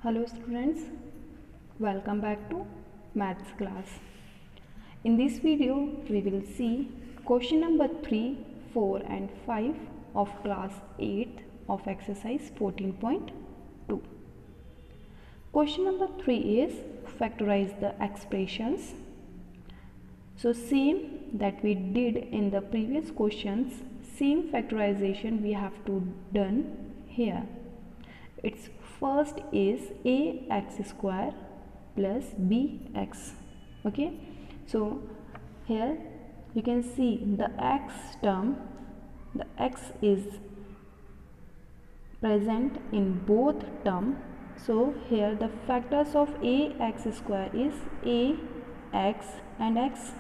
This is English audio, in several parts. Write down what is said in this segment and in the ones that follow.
Hello students, welcome back to maths class. In this video we will see question number 3, 4 and 5 of class 8 of exercise 14.2. Question number 3 is factorize the expressions. So same that we did in the previous questions, same factorization we have to done here. Its first is ax square plus bx. Okay, so here you can see the x term, the x is present in both term. So here the factors of ax square is ax and x,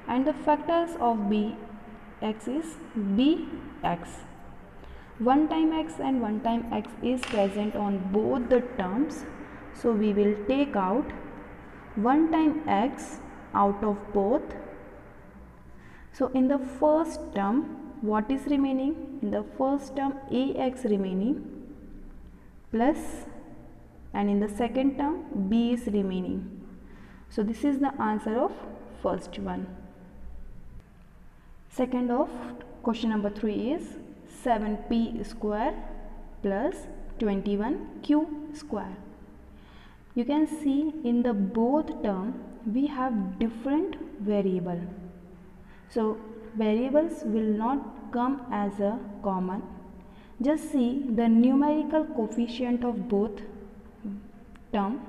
and the factors of bx is bx. 1 time x and 1 time x is present on both the terms, so we will take out 1 time x out of both. So in the first term what is remaining? In the first term ax remaining plus, and in the second term b is remaining. So this is the answer of first one. Second of question number 3 is 7p square plus 21q square. You can see in the both term we have different variable. So variables will not come as a common. Just see the numerical coefficient of both term.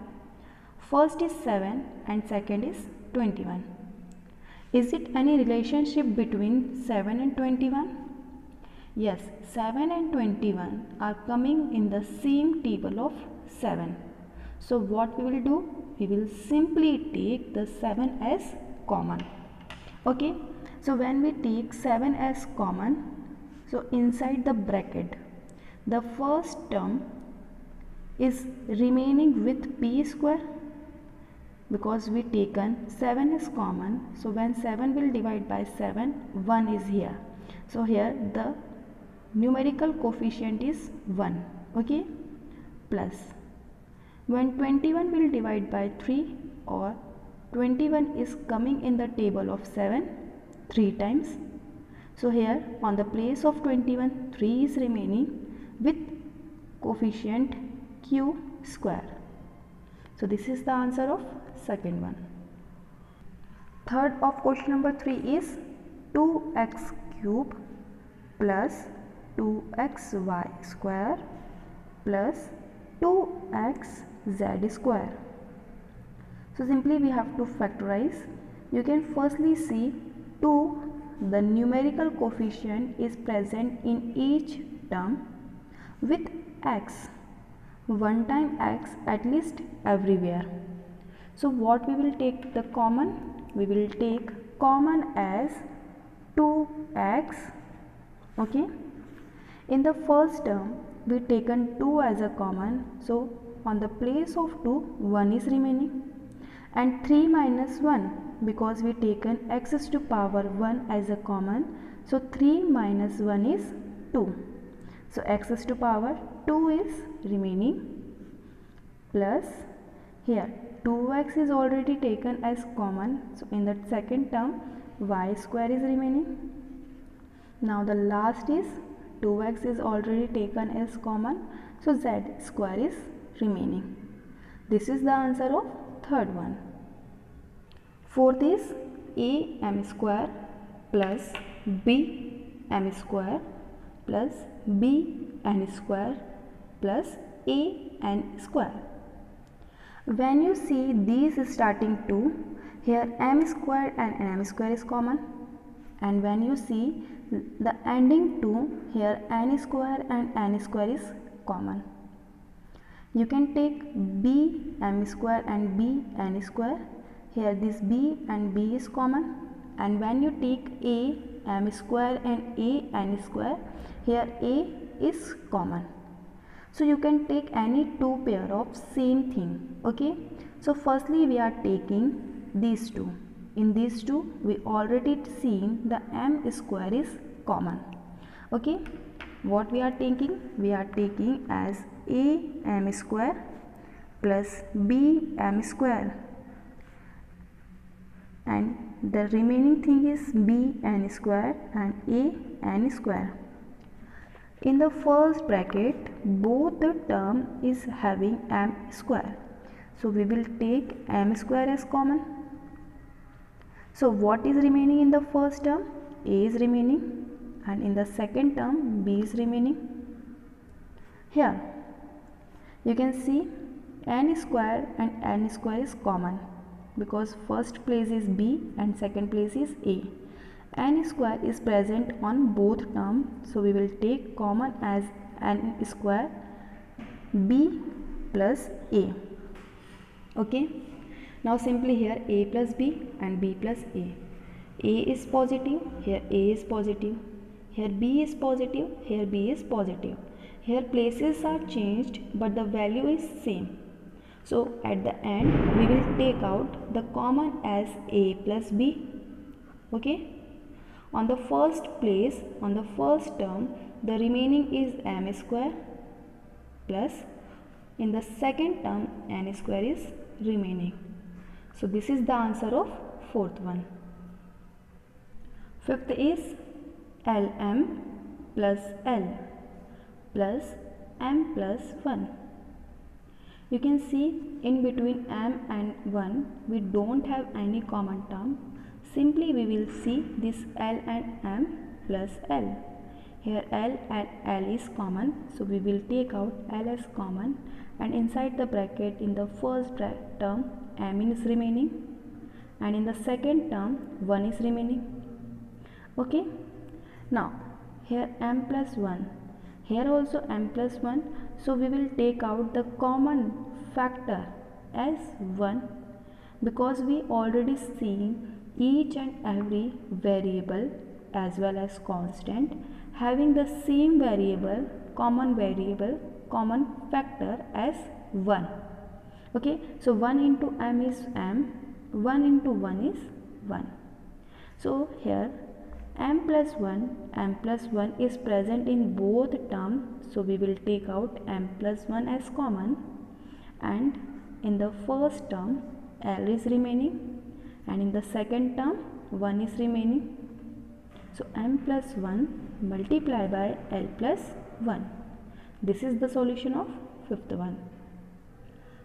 First is 7 and second is 21. Is it any relationship between 7 and 21? Yes, 7 and 21 are coming in the same table of 7. So what we will do? We will simply take the 7 as common. Okay, so when we take 7 as common, so inside the bracket, the first term is remaining with p square, because we taken 7 is common. So when 7 will divide by 7, 1 is here. So here the numerical coefficient is 1. Okay, plus when 21 will divide by 3, or 21 is coming in the table of 7 3 times. So here on the place of 21 3 is remaining with coefficient q square. So this is the answer of second one. Third of question number 3 is 2x cube plus 2xy square plus 2xz square. So simply we have to factorize. You can firstly see 2, the numerical coefficient is present in each term with x, 1 time x at least everywhere. So what we will take the common? We will take common as 2x. Okay, in the first term we taken 2 as a common, so on the place of 2 1 is remaining, and 3 minus 1, because we taken x to power 1 as a common, so 3 minus 1 is 2. So x to power 2 is remaining, plus here 2x is already taken as common, so in the second term y square is remaining. Now the last is 2x is already taken as common, so z square is remaining. This is the answer of third one. Fourth is am square plus bm square plus bn square plus an square. When you see these starting 2, here m square and n square is common, and when you see the ending 2, here n square and n square is common. You can take bm square and bn square. Here this b and b is common, and when you take am square and an square, here a is common. So you can take any two pair of same thing. Okay, so firstly we are taking these two. In these two we already seen the m square is common. Okay, what we are taking? We are taking as am square plus bm square, and the remaining thing is bn square and an square. In the first bracket, both the term is having m square. So we will take m square as common. So what is remaining in the first term? A is remaining, and in the second term b is remaining. Here you can see n square and n square is common because first place is b and second place is a. N square is present on both terms, so we will take common as n square b plus a. Okay, now simply here a plus b and b plus a. A is positive, here a is positive, here b is positive, here b is positive. Here places are changed but the value is same. So at the end we will take out the common as a plus b. Okay. On the first place, on the first term, the remaining is m square plus in the second term n square is remaining. So this is the answer of fourth one. Fifth is lm plus l plus m plus 1. You can see in between m and 1 we don't have any common term. Simply we will see this L and M plus L. Here L and L is common, so we will take out L as common, and inside the bracket in the first term M is remaining and in the second term 1 is remaining. Okay. Now here M plus 1, here also M plus 1, so we will take out the common factor as 1 because we already seen each and every variable as well as constant having the same variable, common factor as 1. Okay, so 1 into m is m, 1 into 1 is 1. So here m plus 1 is present in both terms, so we will take out m plus 1 as common, and in the first term L is remaining and in the second term 1 is remaining. So m plus 1 multiplied by L plus 1. This is the solution of fifth one.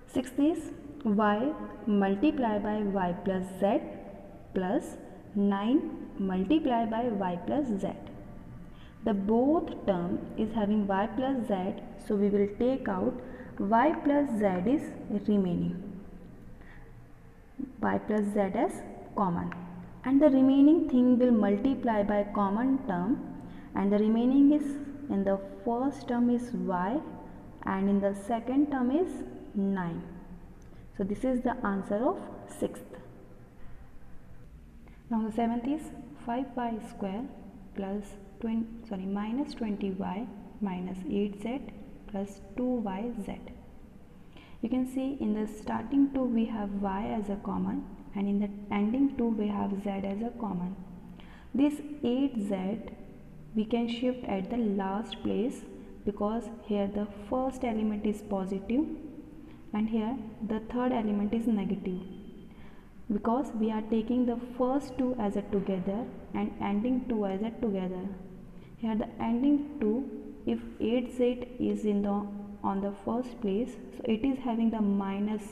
Sixth is y multiplied by y plus z plus 9 multiplied by y plus z. The both term is having y plus z, so we will take out y plus z is remaining. Y plus z as common, and the remaining thing will multiply by common term, and the remaining is in the first term is y and in the second term is 9. So this is the answer of sixth. Now the seventh is 5y square plus minus 20y minus 8z plus 2yz. You can see in the starting 2 we have y as a common and in the ending 2 we have z as a common. This 8z we can shift at the last place because here the first element is positive and here the third element is negative, because we are taking the first 2 as a together and ending 2 as a together. Here the ending 2, if 8z is on the first place, so it is having the minus,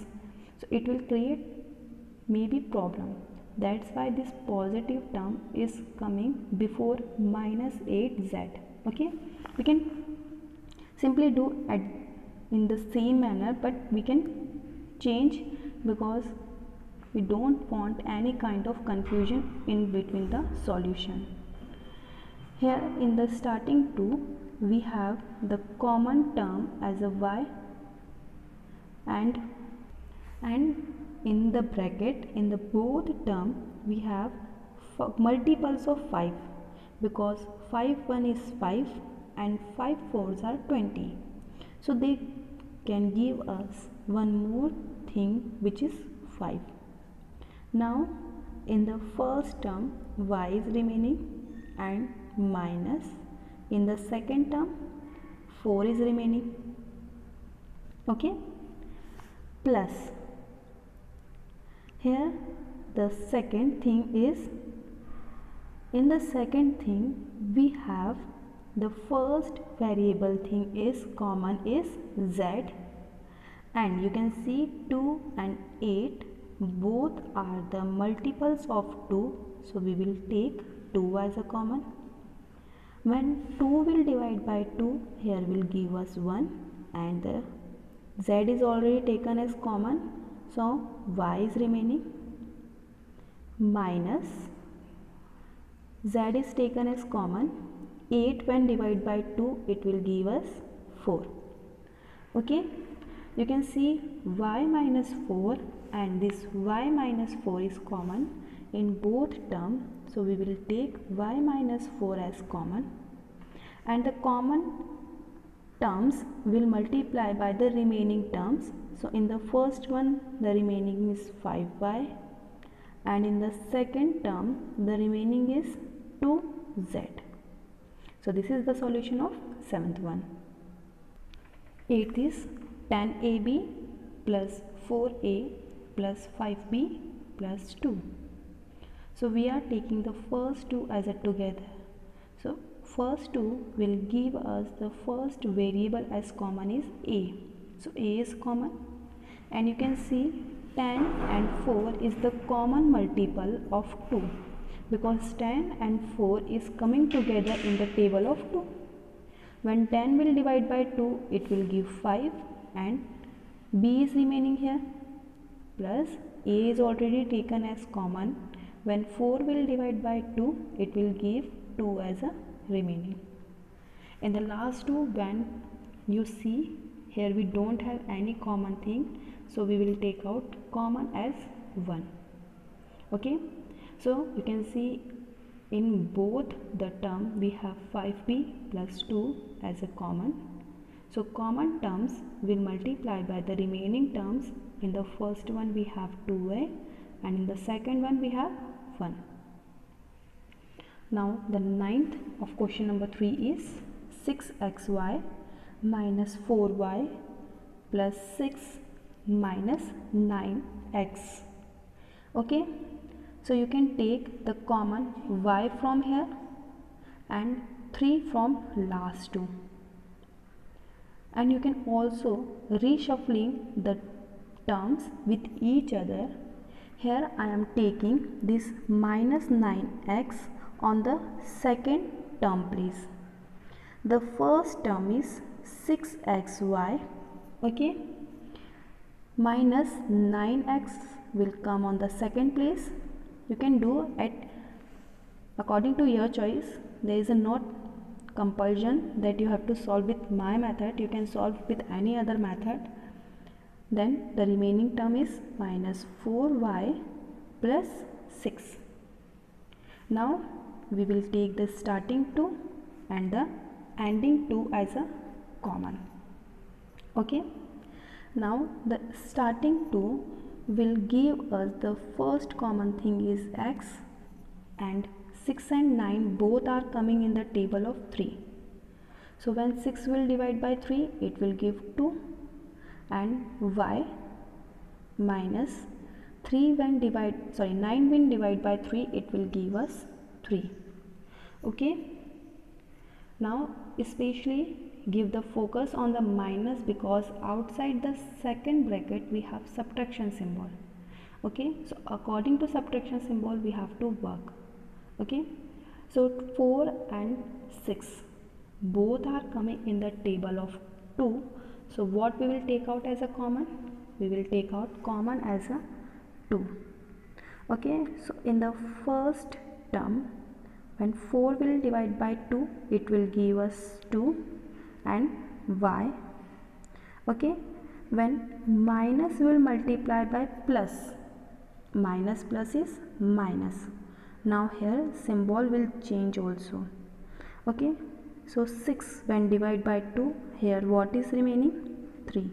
so it will create maybe problem. That's why this positive term is coming before minus 8z. Okay, we can simply do in the same manner, but we can change because we don't want any kind of confusion in between the solution. Here in the starting 2 we have the common term as a y, and in the bracket in the both term we have multiples of 5 because 5 1 is 5 and 5 4s are 20. So they can give us one more thing which is 5. Now in the first term y is remaining and minus, in the second term 4 is remaining. Okay, plus. Here the second thing is, in the second thing we have the first variable thing is common is z, and you can see 2 and 8 both are the multiples of 2, so we will take 2 as a common. When 2 will divide by 2, here will give us 1, and the z is already taken as common, so y is remaining, minus z is taken as common. 8 when divided by 2, it will give us 4. Okay, you can see y minus 4 and this y minus 4 is common in both terms, so we will take y minus 4 as common, and the common terms will multiply by the remaining terms. So in the first one the remaining is 5y, and in the second term the remaining is 2z. So this is the solution of 7th one. 8th is 10ab plus 4a plus 5b plus 2. So we are taking the first two as a together. So first two will give us the first variable as common is a. So a is common, and you can see 10 and 4 is the common multiple of 2, because 10 and 4 is coming together in the table of 2. When 10 will divide by 2, it will give 5, and b is remaining here, plus a is already taken as common. When 4 will divide by 2, it will give 2 as a remaining. In the last two, when you see here we don't have any common thing, so we will take out common as 1. Okay, so you can see in both the term we have 5b plus 2 as a common. So common terms will multiply by the remaining terms. In the first one we have 2a, and in the second one we have 1. Now the ninth of question number 3 is 6xy minus 4y plus 6 minus 9x. Okay, so you can take the common y from here and 3 from last two, and you can also reshuffling the terms with each other. Here I am taking this minus 9x on the second term, please. The first term is 6xy, okay, minus 9x will come on the second place. You can do it according to your choice. There is a not compulsion that you have to solve with my method. You can solve with any other method. Then the remaining term is minus 4y plus 6. Now we will take the starting 2 and the ending 2 as a common. Okay, now the starting 2 will give us the first common thing is x, and 6 and 9 both are coming in the table of 3. So when 6 will divide by 3, it will give 2, and y minus 9 when divide by 3, it will give us 3. Okay, now especially give the focus on the minus, because outside the second bracket we have subtraction symbol. Okay, so according to subtraction symbol we have to work. Okay, so 4 and 6 both are coming in the table of 2. So what we will take out as a common? We will take out common as a 2. Okay, so in the first term, when 4 will divide by 2, it will give us 2 and y. Okay, when minus will multiply by plus, minus plus is minus. Now here symbol will change also. Okay, so 6 when divided by 2, here what is remaining? 3.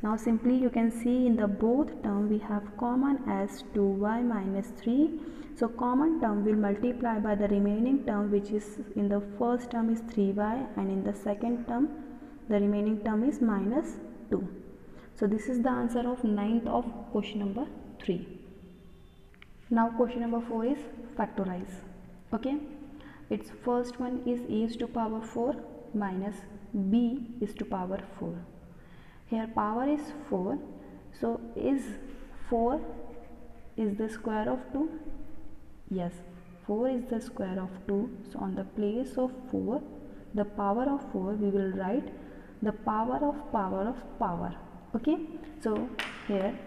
Now simply you can see in the both term we have common as 2y minus 3. So common term will multiply by the remaining term, which is in the first term is 3y, and in the second term the remaining term is minus 2. So this is the answer of 9th of question number 3. Now question number 4 is factorize. Okay, its first one is a is to power 4 minus b is to power 4. Here power is 4, so is 4 is the square of 2? Yes, 4 is the square of 2. So on the place of 4, the power of 4, we will write the power of power. Okay, so here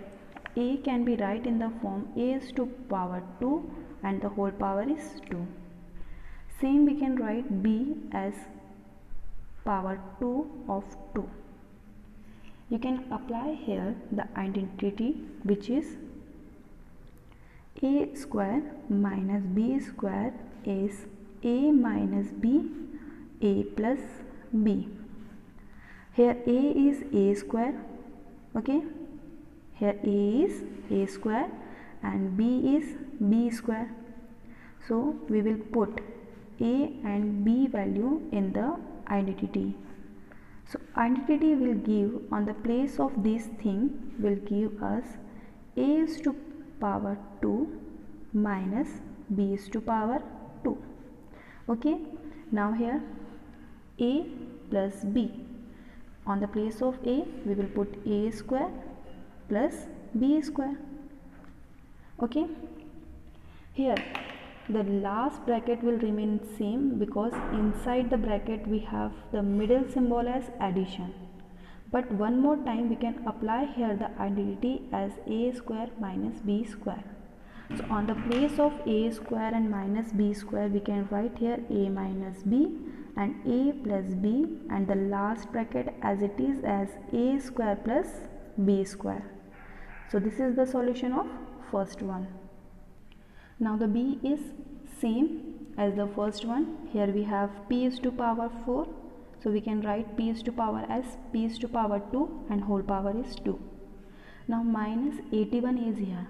a can be write in the form a is to power 2 and the whole power is 2. Same we can write b as power 2 of 2. You can apply here the identity, which is a square minus b square is a minus b, a plus b. Here a is a square. Okay, here a is a square and b is b square. So we will put a and b value in the identity. So identity will give, on the place of this thing, will give us a is to power 2 minus b is to power 2. Okay, now here a plus b. On the place of a, we will put a square plus b square. Okay, here the last bracket will remain same because inside the bracket we have the middle symbol as addition. But one more time we can apply here the identity as a square minus b square. So on the place of a square and minus b square, we can write here a minus b and a plus b, and the last bracket as it is as a square plus b square. So this is the solution of first one. Now the b is same as the first one. Here we have p is to power 4. So we can write p is to power as p is to power 2 and whole power is 2. Now minus 81 is here.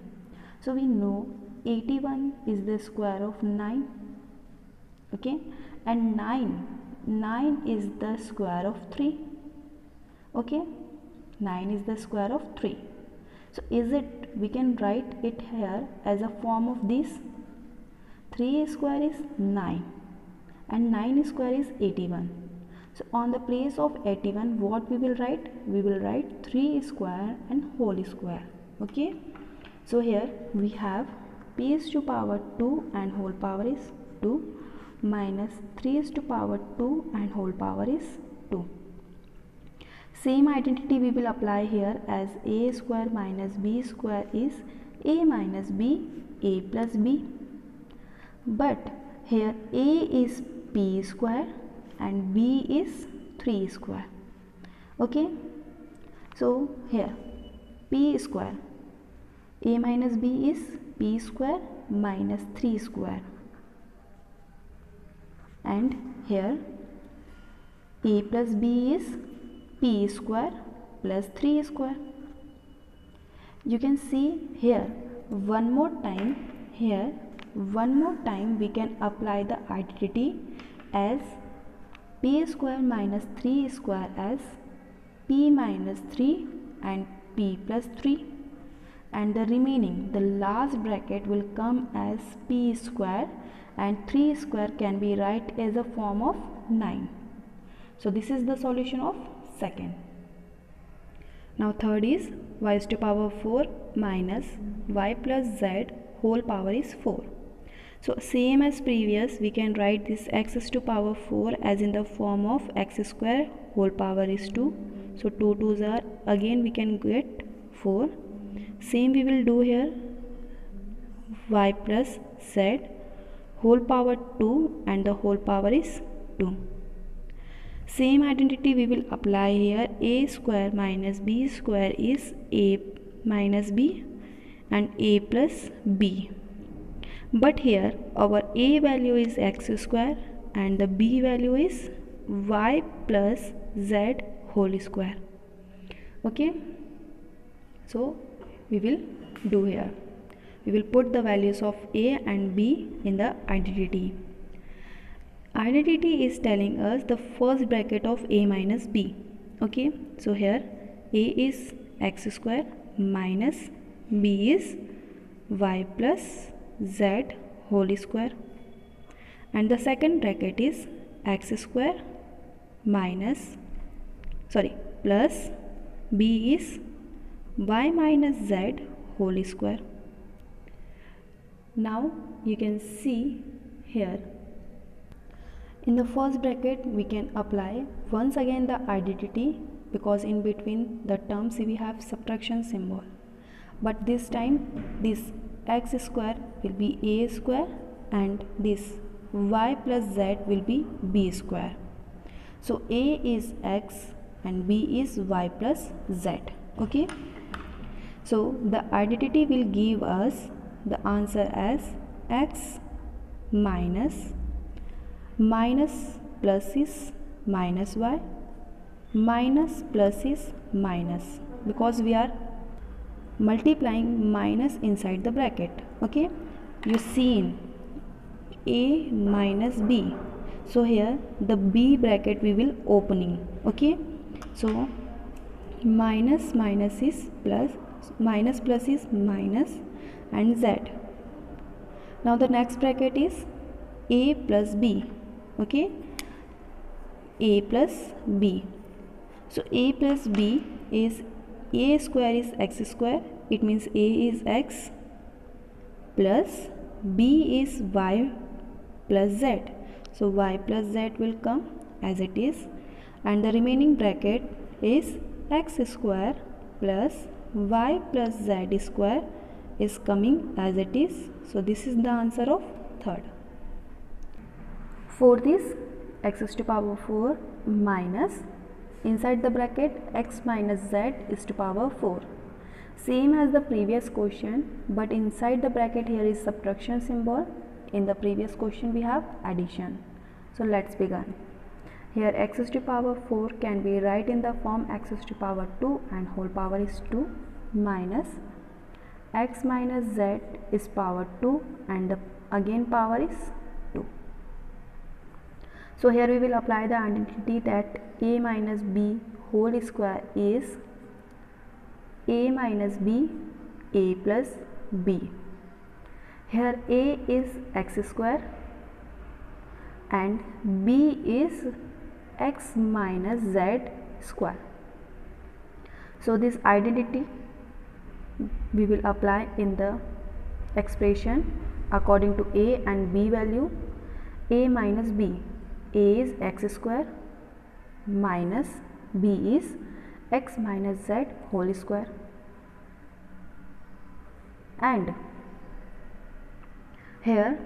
So we know 81 is the square of 9. Okay, and 9 is the square of 3. Okay, 9 is the square of 3. So is it, we can write it here as a form of this. 3 square is 9 and 9 square is 81. So on the place of 81, what we will write? We will write 3 square and whole square. Okay, so here we have p is to power 2 and whole power is 2 minus 3 is to power 2 and whole power is 2. Same identity we will apply here as a square minus b square is a minus b, a plus b. But here a is p square and b is 3 square. Okay, so here p square, a minus b is p square minus 3 square, and here a plus b is p square plus 3 square. You can see here one more time, we can apply the identity as p square minus 3 square as p minus 3 and p plus 3, and the remaining, the last bracket will come as p square and 3 square can be write as a form of 9. So this is the solution of second. Now third is y is to power 4 minus y plus z whole power is 4. So same as previous, we can write this x is to power 4 as in the form of x square whole power is 2. So 2 2's are, again we can get 4. Same we will do here, y plus z whole power 2 and the whole power is 2. Same identity we will apply here, a square minus b square is a minus b and a plus b. But here our a value is x square and the b value is y plus z whole square. Okay, so we will do here, we will put the values of a and b in the identity. Identity is telling us the first bracket of a minus b. Okay, so here a is x square minus b is y plus z whole square, and the second bracket is x square plus b is y minus z whole square. Now you can see here in the first bracket we can apply once again the identity, because in between the terms we have subtraction symbol, but this time this x square will be a square and this y plus z will be b square. So a is x and b is y plus z. Okay, so the identity will give us the answer as x minus plus is minus y, minus plus is minus, because we are multiplying minus inside the bracket. Okay, you see in a minus b, so here the b bracket we will opening. Okay, so minus is plus, minus plus is minus and z. Now the next bracket is a plus b. Okay, a plus b, so a plus b is a square is x square, it means a is x plus b is y plus z, so y plus z will come as it is, and the remaining bracket is x square plus y plus z square is coming as it is. So this is the answer of third. Fourth is x to power 4 minus inside the bracket x minus z is to power 4. Same as the previous question, but inside the bracket here is subtraction symbol. In the previous question we have addition. So let's begin. Here x to power 4 can be write in the form x to power 2 and whole power is 2 minus x minus z is power 2 and the again power is 2. So here we will apply the identity that a minus b whole square is a minus b a plus b. Here a is x square and b is x minus z square. So this identity we will apply in the expression according to a and b value. A minus b, a is x square minus b is x minus z whole square, and here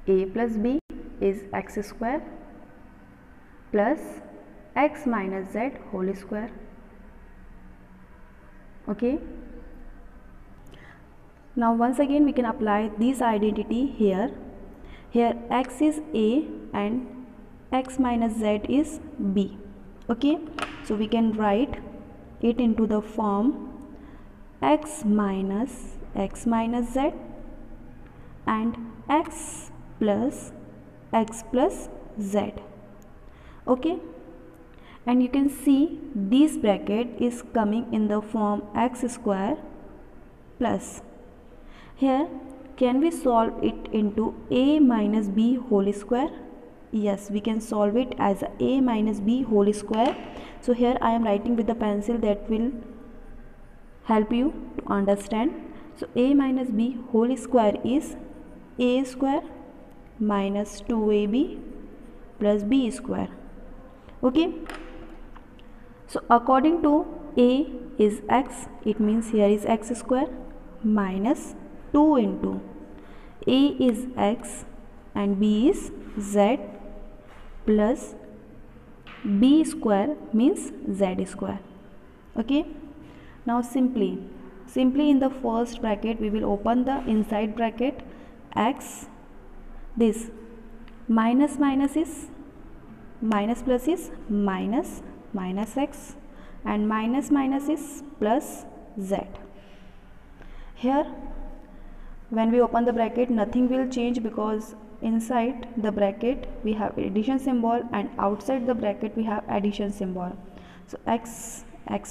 a plus b is x square plus x minus z whole square. Okay, now once again we can apply this identity here. Here x is a and x minus z is b. Okay, so we can write it into the form x minus z and x plus z. Okay, and you can see this bracket is coming in the form x square plus, here can we solve it into a minus b whole square? Yes, we can solve it as a minus b whole square. So here I am writing with the pencil, that will help you to understand. So a minus b whole square is a square minus 2ab plus b square. Okay, so according to a is x, it means here is x square minus 2 into a is x and b is z plus b square means z square. Okay, now simply in the first bracket we will open the inside bracket x, this minus is minus plus is minus x and minus is plus z. Here when we open the bracket nothing will change, because inside the bracket we have addition symbol and outside the bracket we have addition symbol. So x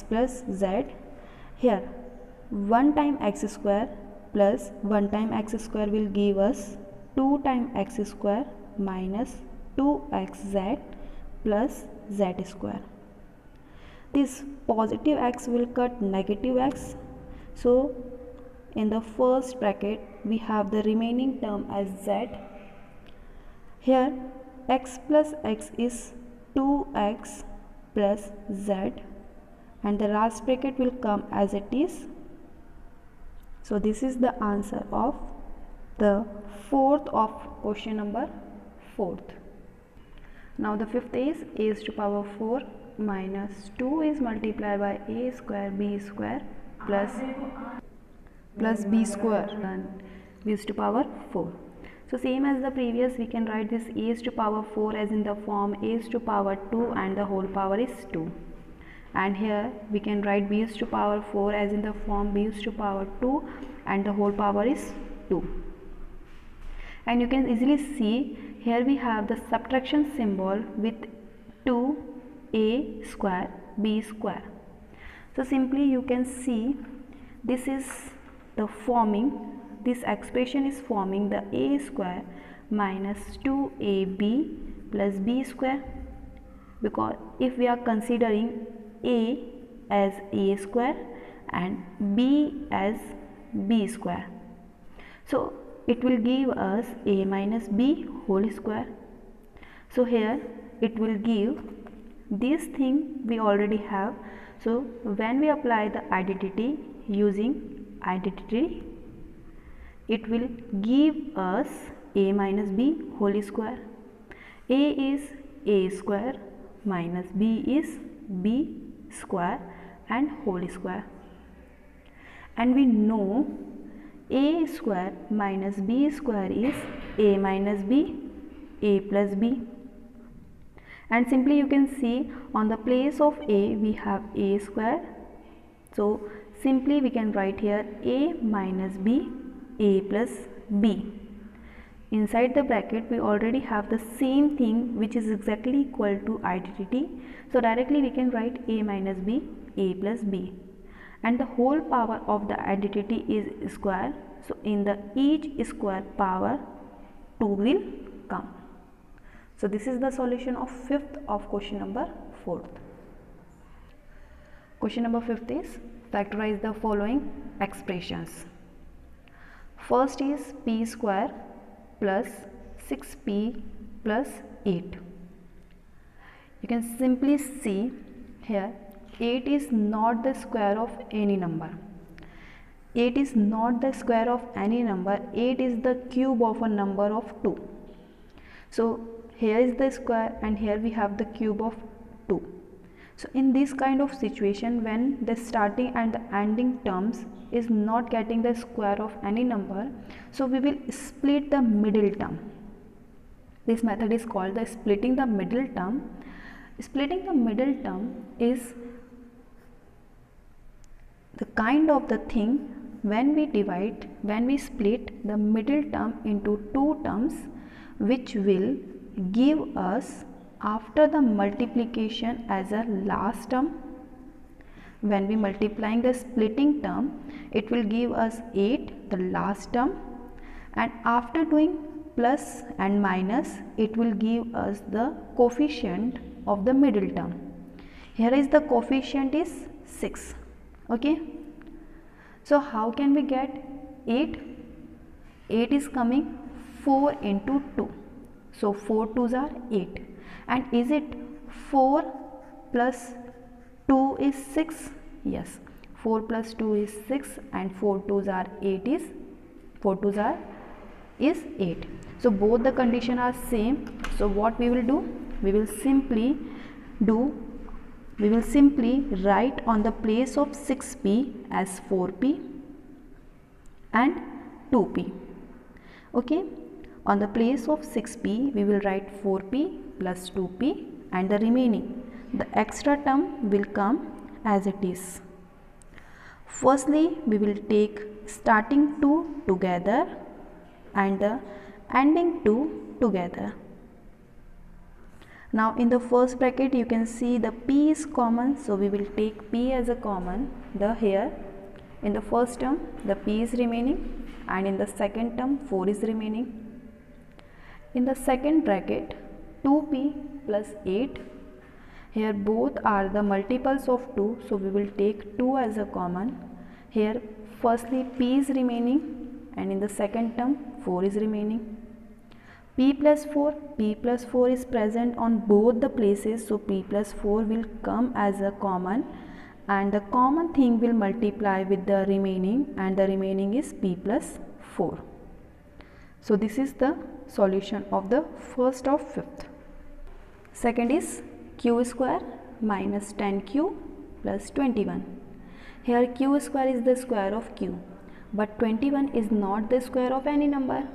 plus z Here 1 time x square plus 1 time x square will give us 2 time x square minus 2xz plus z square. This positive x will cut negative x, so in the first bracket we have the remaining term as z. Here x plus x is 2x plus z, and the last bracket will come as it is. So this is the answer of the fourth of question number 4th. Now the fifth is a to power 4 minus 2 is multiplied by a square b square plus b square and b to power 4. So same as the previous, we can write this a to power 4 as in the form a to power 2 and the whole power is 2. And here we can write b to power 4 as in the form b to power 2 and the whole power is 2. And you can easily see here we have the subtraction symbol with 2a square b square. So simply you can see this is the forming, this expression is forming the a square minus 2ab plus b square, because if we are considering a as a square and b as b square, so it will give us a minus b whole square. So here it will give this thing we already have. So when we apply the identity using identity, it will give us a minus b whole square. A is a square minus b is b square and whole square. And we know a square minus b square is a minus b, a plus b. And simply you can see on the place of a we have a square. So simply we can write here a minus b, a plus b. Inside the bracket we already have the same thing which is exactly equal to identity. So directly we can write a minus b, a plus b. And the whole power of the identity is square. So in the each square power 2 will come. So this is the solution of 5th of question number 4th. Question number 5th is factorize the following expressions. First is p square plus 6p plus 8. You can simply see here 8 is not the square of any number. 8 is not the square of any number. 8 is the cube of a number of 2. So here is the square and here we have the cube of 2. So in this kind of situation, when the starting and the ending terms is not getting the square of any number, so we will split the middle term. This method is called the splitting the middle term. Splitting the middle term is the kind of the thing when we split the middle term into two terms, which will give us after the multiplication as a last term. When we multiplying the splitting term, it will give us 8 the last term, and after doing plus and minus, it will give us the coefficient of the middle term. Here is the coefficient is 6. Okay, so how can we get 8? 8 is coming 4 into 2, so 4 2s are 8. And is it 4 plus 2 is 6? Yes, 4 plus 2 is 6 and 4 2s are 8 is 4 2s are is 8. So both the condition are same. So what we will do? We will simply write on the place of 6p as 4p and 2p. Okay, on the place of 6p we will write 4p plus 2p, and the remaining, the extra term will come as it is. Firstly, we will take starting 2 together and the ending 2 together. Now in the first bracket you can see the p is common, so we will take p as a common. The here In the first term the p is remaining, and in the second term 4 is remaining. In the second bracket 2p plus 8, here both are the multiples of 2, so we will take 2 as a common. Here firstly p is remaining, and in the second term 4 is remaining. P plus 4 is present on both the places, so p plus 4 will come as a common, and the common thing will multiply with the remaining, and the remaining is p plus 4. So this is the solution of the first of fifth. Second is q square minus 10q plus 21. Here q square is the square of q, but 21 is not the square of any number.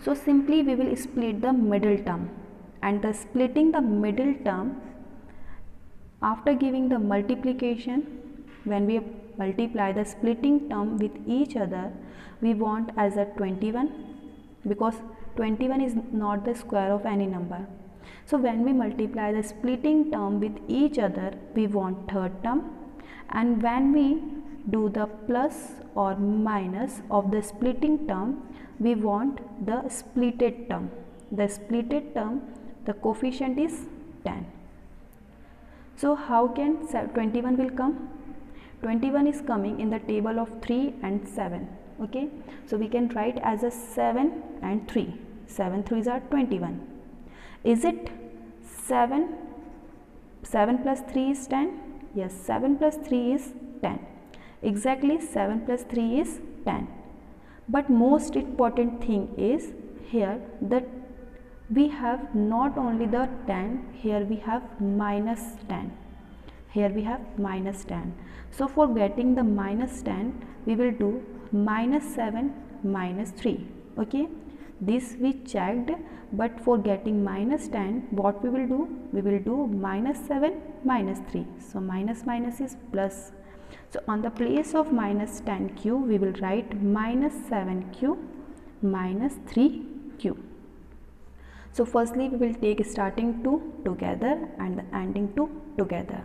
So simply we will split the middle term, and the splitting the middle term, after giving the multiplication, when we multiply the splitting term with each other, we want as a 21, because 21 is not the square of any number. So when we multiply the splitting term with each other, we want third term, and when we do the plus or minus of the splitting term, we want the splitted term. The splitted term, the coefficient is 10. So how can 21 will come? 21 is coming in the table of 3 and 7. Okay, so we can write as a 7 and 3. 7 3s are 21. Is it 7 plus 3 is 10? Yes, 7 plus 3 is 10. Exactly, 7 plus 3 is 10. But most important thing is here that we have not only the 10, here we have minus 10. Here we have minus 10. So for getting the minus 10, we will do minus 7 minus 3. Okay, this we checked, but for getting minus 10, what we will do? We will do minus 7 minus 3. So minus minus is plus. So on the place of minus 10q, we will write minus 7q minus 3q. So firstly we will take starting 2 together and the ending 2 together.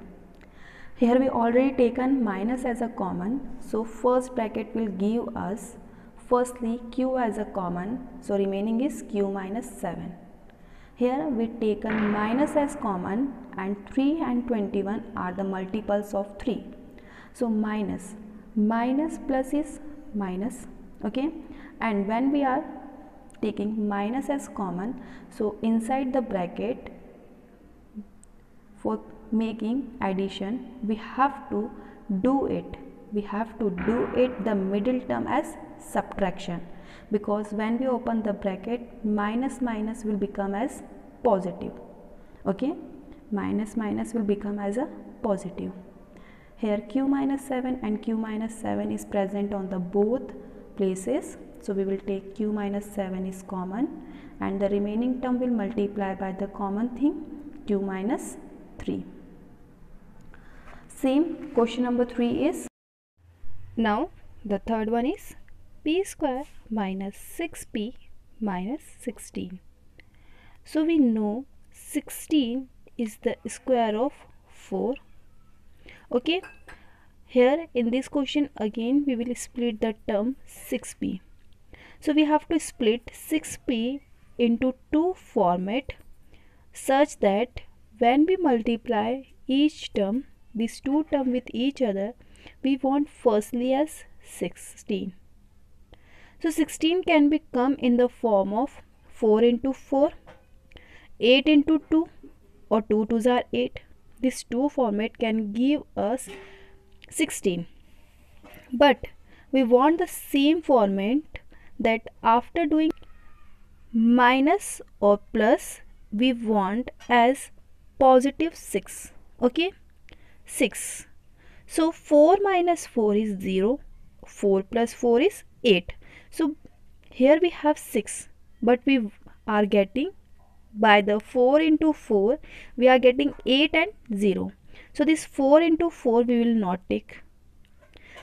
Here we already taken minus as a common, so first bracket will give us firstly q as a common, so remaining is q minus 7. Here we taken minus as common, and 3 and 21 are the multiples of 3. So minus plus is minus. Okay, and when we are taking minus as common, so inside the bracket for making addition we have to do it the middle term as subtraction, because when we open the bracket, minus minus will become as positive. Okay, minus minus will become as a positive. Here q minus 7 and q minus 7 is present on the both places, so we will take q minus 7 is common, and the remaining term will multiply by the common thing q minus 3. Same question number 3 is, now the third one is p square minus 6p minus 16. So we know 16 is the square of 4. Okay, here in this question again we will split the term 6p. So we have to split 6p into two format such that when we multiply each term, these two terms with each other, we want firstly as 16. So 16 can become in the form of 4 into 4, 8 into 2, or 2 2s are 8. This two format can give us 16. But we want the same format that after doing minus or plus, we want as positive 6. Okay, 6. So 4 minus 4 is 0, 4 plus 4 is 8. So here we have 6, but we are getting by the 4 into 4 we are getting 8 and 0. So this 4 into 4 we will not take.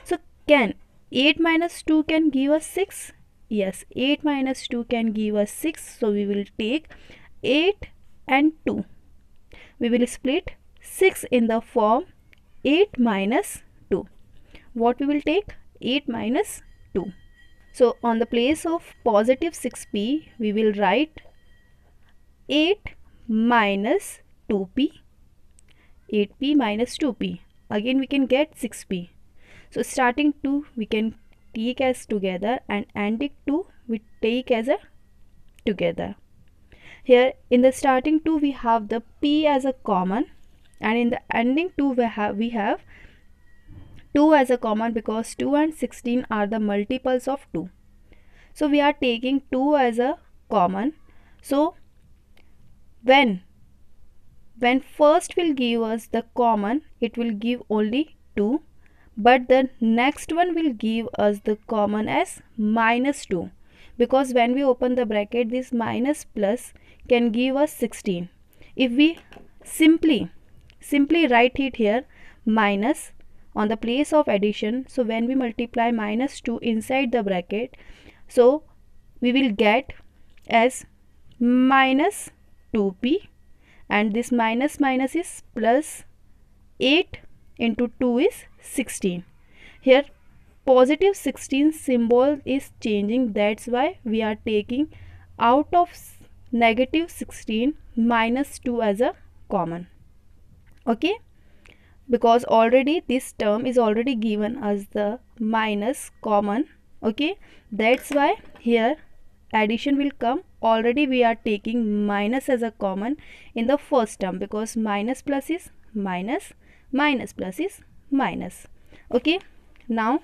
So can 8 minus 2 can give us 6? Yes, 8 minus 2 can give us 6. So we will take 8 and 2. We will split 6 in the form 8 minus 2. What we will take? 8 minus 2. So on the place of positive 6p, we will write 8 minus 2p. 8p minus 2p. Again we can get 6p. So starting 2 we can take as together and ending 2 we take as a together. Here in the starting 2 we have the p as a common, and in the ending 2 we have 2 as a common, because 2 and 16 are the multiples of 2. So we are taking 2 as a common. So when first will give us the common, it will give only 2, but the next one will give us the common as minus 2, because when we open the bracket, this minus plus can give us 16. If we simply write it here minus on the place of addition, so when we multiply minus 2 inside the bracket, so we will get as minus 2p, and this minus minus is plus, 8 into 2 is 16. Here positive 16 symbol is changing, that's why we are taking out of negative 16 minus 2 as a common. Okay, because already this term is already given as the minus common. Okay, that's why here addition will come. Already we are taking minus as a common in the first term, because minus plus is minus, minus plus is minus. Okay, now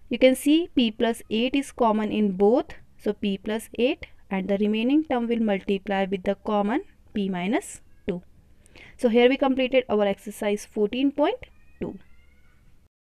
you can see p plus 8 is common in both, so p plus 8, and the remaining term will multiply with the common p minus 2. So here we completed our exercise 14.2.